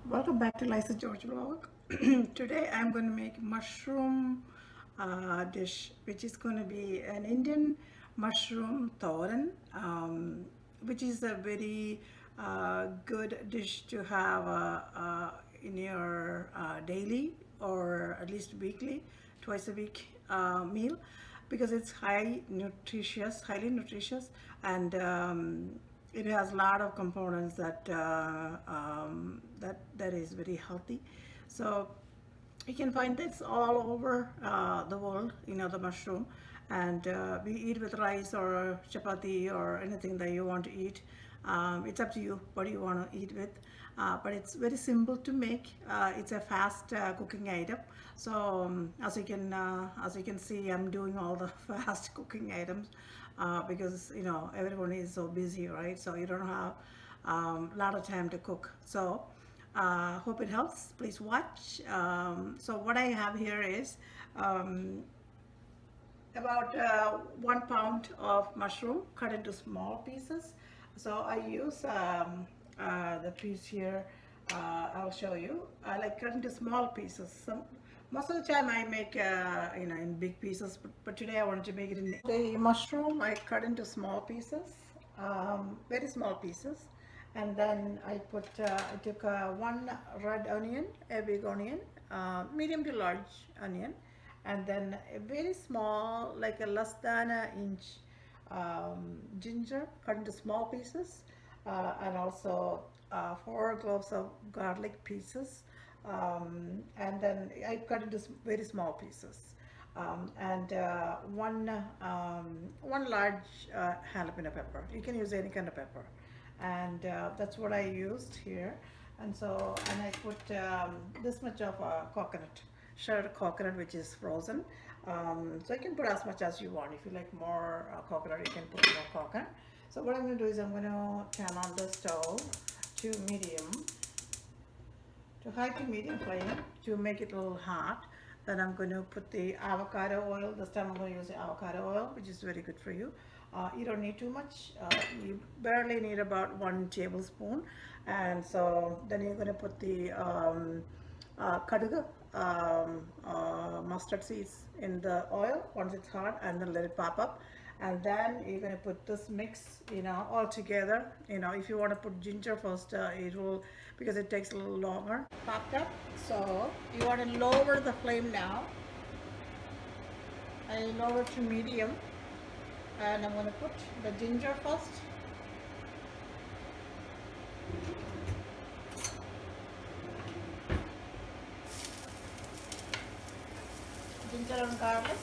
Welcome back to Lisa George vlog. Today I'm going to make mushroom dish, which is going to be an Indian mushroom thoran, which is a very good dish to have in your daily or at least weekly, twice a week meal, because it's highly nutritious, and it has a lot of components that is very healthy. So you can find this all over the world, the mushroom, and we eat with rice or chapati or anything that you want to eat. It's up to you what you want to eat with, but it's very simple to make. It's a fast cooking item. So as you can see, I'm doing all the fast cooking items because everyone is so busy, right? So you don't have a lot of time to cook. So hope it helps. Please watch. So what I have here is about 1 pound of mushroom cut into small pieces. So I use the piece here. I'll show you. I like cut into small pieces. Most of the time I make in big pieces, but today I wanted to make it in the mushroom. I cut into small pieces, very small pieces, and then I took one red onion, a big onion, medium to large onion, and then a very small, like a less than an inch ginger cut into small pieces, and also 4 cloves of garlic pieces, and then I cut into very small pieces, and one large jalapeno pepper. You can use any kind of pepper, and that's what I used here. And I put this much of coconut, shredded coconut, which is frozen. So you can put as much as you want. If you like more coconut, you can put more coconut. So what I'm going to do is I'm going to turn on the stove to high to medium flame to make it a little hot. Then I'm going to put the avocado oil. This time I'm going to use the avocado oil, which is very good for you. You don't need too much. You barely need about 1 tablespoon. And so then you're going to put the kaduga, mustard seeds in the oil once it's hot, and then let it pop up. And then you're going to put this mix all together. If you want to put ginger first, it will, because it takes a little longer. Popped up. So you want to lower the flame now. I lower to medium, and I'm going to put the ginger first. Ginger and garlic.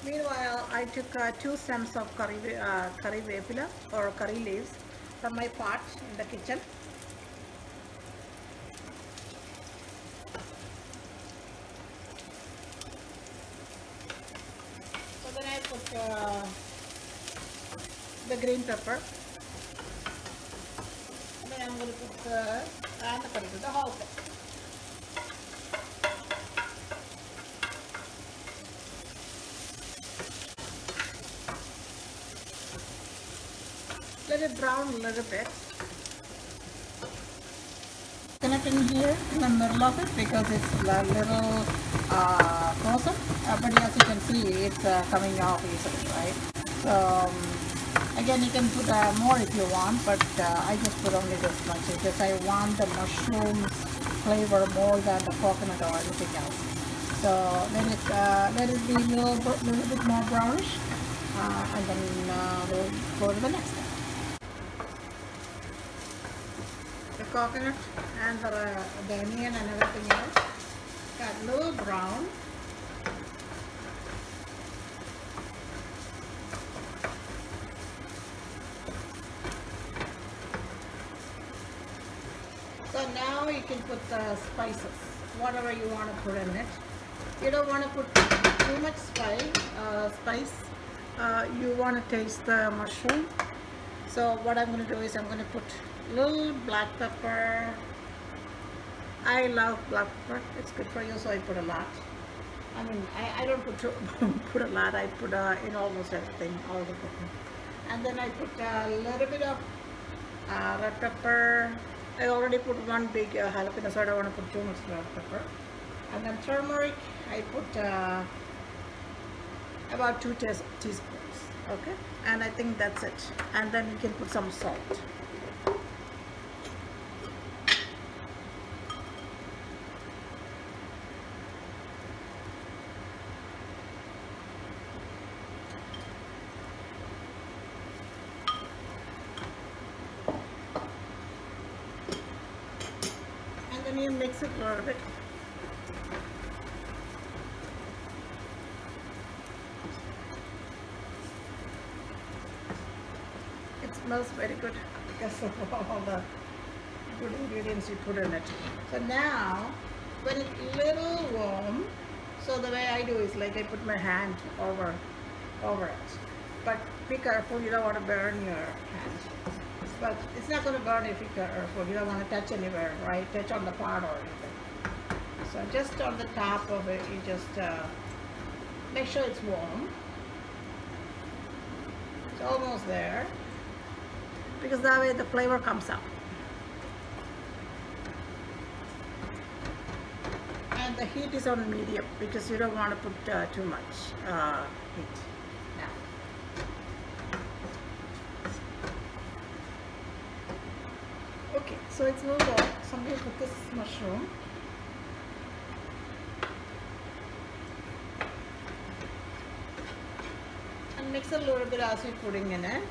Meanwhile, I took 2 stems of curry vepila or curry leaves from my pot in the kitchen. So then I put the green pepper, and then I'm going to put the whole thing. Let it brown a little bit. Coconut in here in the middle of it because it's a little frozen, but as you can see, it's coming off easily, right? So again, you can put more if you want, but I just put only this much because I want the mushrooms flavor more than the coconut or anything else. So let it be a little bit more brownish, and then we'll go to the next step. The coconut and the onion and everything else got a little brown. So now you can put the spices, whatever you want to put in it. You don't want to put too much spice. You want to taste the mushroom. So what I'm going to do is I'm going to put little black pepper. I love black pepper. It's good for you, so I put a lot. I mean, I don't put put a lot. I put in almost everything, all the cooking. And then I put a little bit of red pepper. I already put one big jalapeno, so I don't want to put too much red pepper. And then turmeric, I put about 2 teaspoons. Okay, and I think that's it. And then you can put some salt. And then you mix it a little bit. It smells very good because of all the good ingredients you put in it. So now, when it's little warm, so the way I do is like I put my hand over it. But be careful, you don't want to burn your hand. But it's not going to burn if you're careful. You don't want to touch anywhere, right? Touch on the pot or anything. So just on the top of it, you just make sure it's warm. It's almost there. Because that way the flavor comes out. And the heat is on medium because you don't want to put too much heat. Now. Okay, so it's a little warm. So I'm going to put this mushroom. And mix a little bit as you're putting in it.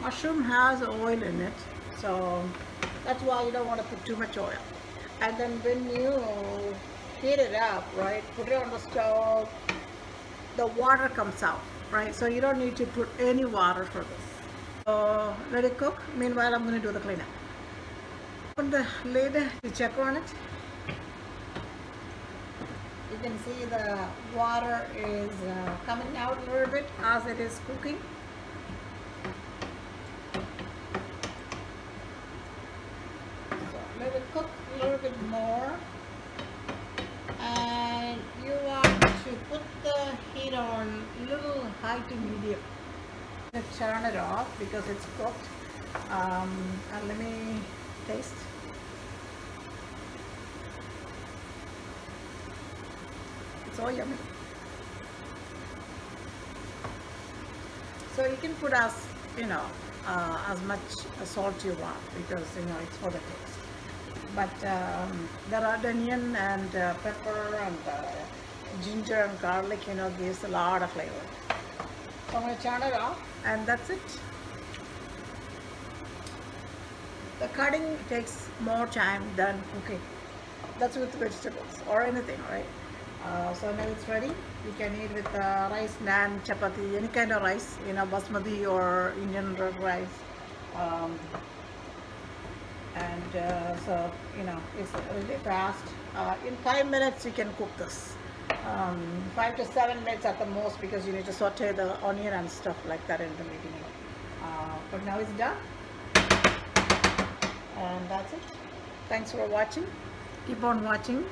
Mushroom has oil in it, so that's why you don't want to put too much oil. And then when you heat it up, right, put it on the stove, the water comes out, right? So you don't need to put any water for this. So let it cook. Meanwhile, I'm going to do the cleanup. Open the lid to check on it. You can see the water is coming out a little bit as it is cooking. Let it cook a little bit more, and you want to put the heat on little high to medium. Turn it off because it's cooked. And let me taste. It's so yummy. So you can put as as much salt you want because it's for the taste. But the red onion and pepper and ginger and garlic, gives a lot of flavor. So I'm going to turn it off, and that's it. The cutting takes more time than cooking. That's with vegetables or anything, right? So now it's ready. You can eat with rice, naan, chapati, any kind of rice, basmati or Indian red rice. So it's really fast. In 5 minutes you can cook this. 5 to 7 minutes at the most because you need to saute the onion and stuff like that in the beginning. But now it's done. And that's it. Thanks for watching. Keep on watching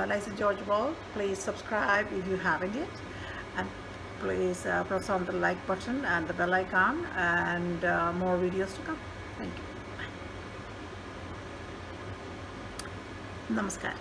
Liza George World. Please subscribe if you haven't yet. And please press on the like button and the bell icon, and more videos to come. Thank you. Namaskar.